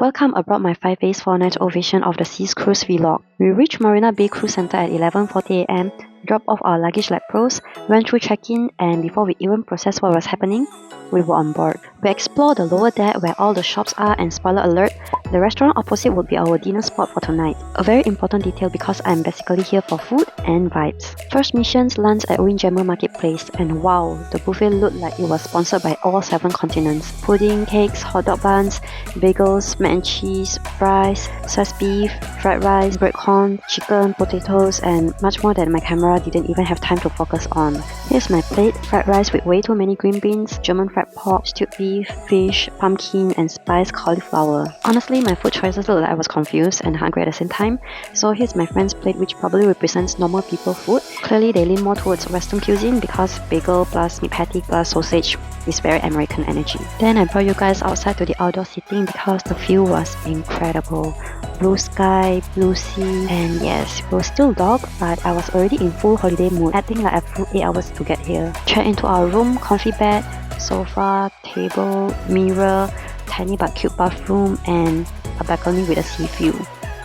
Welcome aboard my 5 days 4 nights Ovation of the Seas Cruise vlog. We reached Marina Bay Cruise Centre at 11:40 am, dropped off our luggage like pros, went through check-in, and before we even processed what was happening, we were on board. We explored the lower deck where all the shops are, and spoiler alert, the restaurant opposite would be our dinner spot for tonight. A very important detail because I'm basically here for food and vibes. First missions lunch at Windjammer Marketplace, and wow, the buffet looked like it was sponsored by all 7 continents. Pudding, cakes, hot dog buns, bagels, mac and cheese, fries, sliced beef, fried rice, bread corn, chicken, potatoes, and much more that my camera didn't even have time to focus on. Here's my plate: fried rice with way too many green beans, German fried pork, stewed beef, fish, pumpkin, and spiced cauliflower. Honestly, my food choices looked like I was confused and hungry at the same time, so here's my friend's plate, which probably represents normal people food. Clearly they lean more towards Western cuisine because bagel plus meat patty plus sausage is very American energy. Then I brought you guys outside to the outdoor seating because the view was incredible. Blue sky, blue sea, and yes, it was still dark, but I was already in full holiday mood. I think like I flew 8 hours to get here. Check into our room, comfy bed, sofa, table, mirror, tiny but cute bathroom, and a balcony with a sea view.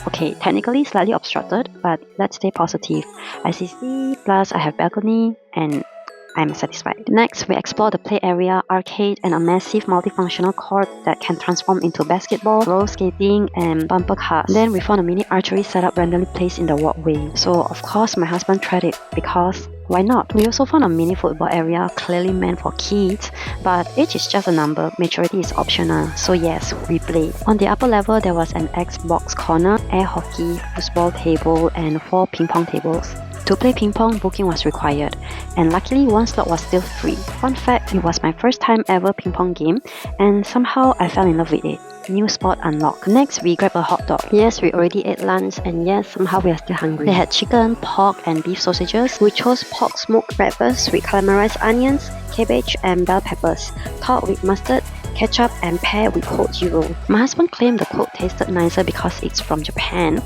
Okay, technically slightly obstructed, but let's stay positive. I see sea, plus I have balcony, and I'm satisfied. Next, we explore the play area, arcade, and a massive multifunctional court that can transform into basketball, roller skating, and bumper cars. Then we found a mini archery setup randomly placed in the walkway. So of course my husband tried it because why not? We also found a mini football area clearly meant for kids, but age is just a number, maturity is optional. So yes, we played. On the upper level, there was an Xbox corner, air hockey, football table, and 4 ping pong tables. To play ping pong, booking was required, and luckily one slot was still free. Fun fact, it was my first time ever ping pong game, and somehow I fell in love with it. New spot unlocked. Next, we grabbed a hot dog. Yes, we already ate lunch, and yes, somehow we are still hungry. They had chicken, pork, and beef sausages. We chose pork smoked breakfast with caramelized onions, cabbage, and bell peppers, topped with mustard, ketchup, and paired with Coke Zero. My husband claimed the Coke tasted nicer because it's from Japan.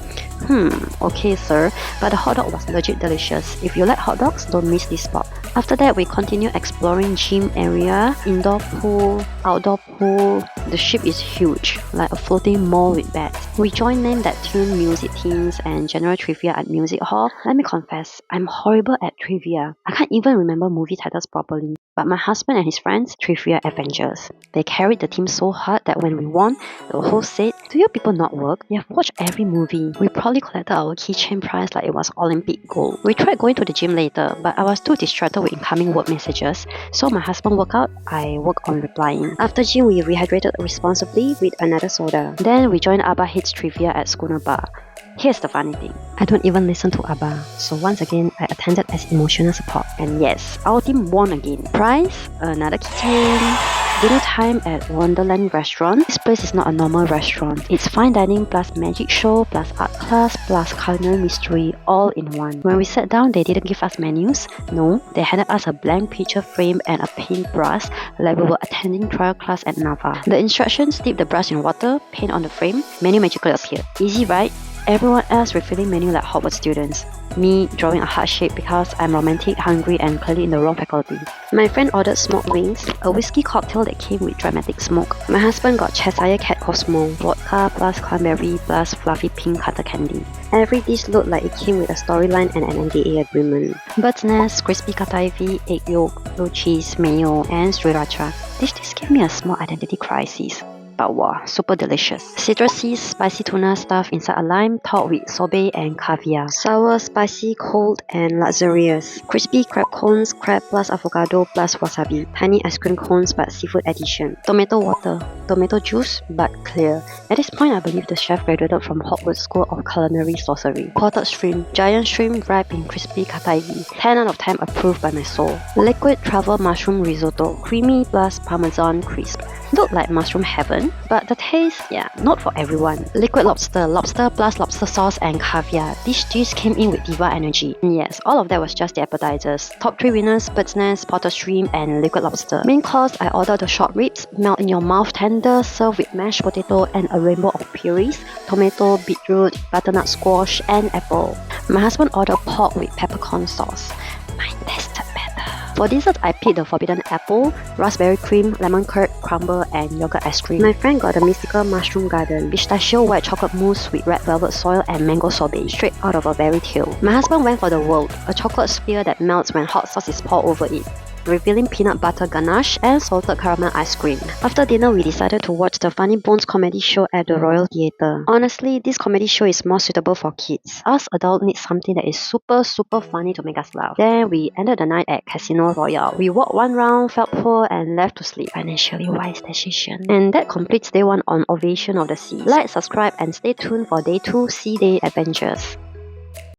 Okay sir, but the hot dog was legit delicious. If you like hot dogs, don't miss this spot. After that, we continue exploring gym area, indoor pool, outdoor pool. The ship is huge, like a floating mall with beds. We joined name that tune music teams and general trivia at music hall. Let me confess, I'm horrible at trivia. I can't even remember movie titles properly. But my husband and his friends, Trivia Avengers. They carried the team so hard that when we won, the host said, "Do you people not work? You have watched every movie." We probably collected our keychain prize like it was Olympic gold. We tried going to the gym later, but I was too distracted with incoming work messages, so my husband worked out, I worked on replying. After gym, we rehydrated responsibly with another soda. Then we joined ABBA Hits Trivia at Schooner Bar. Here's the funny thing, I don't even listen to ABBA, so once again, I attended as emotional support. And yes, our team won again. Prize, another keychain. Dinner time at Wonderland Restaurant. This place is not a normal restaurant. It's fine dining plus magic show plus art class plus culinary mystery all in one. When we sat down, they didn't give us menus. No, they handed us a blank picture frame and a paintbrush like we were attending trial class at Nava. The instructions: dip the brush in water, paint on the frame, menu magically appeared. Easy, right? Everyone else refilling menu like Hogwarts students. Me drawing a heart shape because I'm romantic, hungry, and clearly in the wrong faculty. My friend ordered smoked wings, a whiskey cocktail that came with dramatic smoke. My husband got Cheshire Cat Cosmo, vodka plus cranberry plus fluffy pink cutter candy. Every dish looked like it came with a storyline and an NDA agreement. Bird's nest, crispy kataifi, egg yolk, blue cheese, mayo, and sriracha. This dish gave me a small identity crisis. But wow, super delicious. Citrusy, spicy tuna stuffed inside a lime, topped with sorbet and caviar. Sour, spicy, cold, and luxurious. Crispy crab cones, crab plus avocado plus wasabi. Tiny ice cream cones but seafood addition. Tomato water. Tomato juice but clear. At this point, I believe the chef graduated from Hogwarts School of Culinary Sorcery. Potted shrimp. Giant shrimp wrapped in crispy kataifi. 10 out of 10 approved by my soul. Liquid truffle mushroom risotto. Creamy plus parmesan crisp. Looked like mushroom heaven, but the taste, yeah, not for everyone. Liquid lobster, lobster plus lobster sauce and caviar. This dish came in with diva energy. And yes, all of that was just the appetizers. Top 3 winners: bird's nest, potted shrimp, and liquid lobster. Main course, I ordered the short ribs, melt in your mouth tender, served with mashed potato and a rainbow of purees, tomato, beetroot, butternut squash, and apple. My husband ordered pork with peppercorn sauce. Mine tasted better. For dessert, I picked the forbidden apple, raspberry cream, lemon curd, crumble, and yogurt ice cream. My friend got the mystical mushroom garden, pistachio white chocolate mousse with red velvet soil and mango sorbet, straight out of a fairy tale. My husband went for the world, a chocolate sphere that melts when hot sauce is poured over it, revealing peanut butter ganache and salted caramel ice cream. After dinner, we decided to watch the Funny Bones comedy show at the Royal Theatre. Honestly, this comedy show is more suitable for kids. Us adults need something that is super funny to make us laugh. Then we ended the night at Casino Royale. We walked one round, felt poor, and left to sleep. Financially wise decision. And that completes day 1 on Ovation of the Seas. Like, subscribe, and stay tuned for day 2 Sea Day adventures.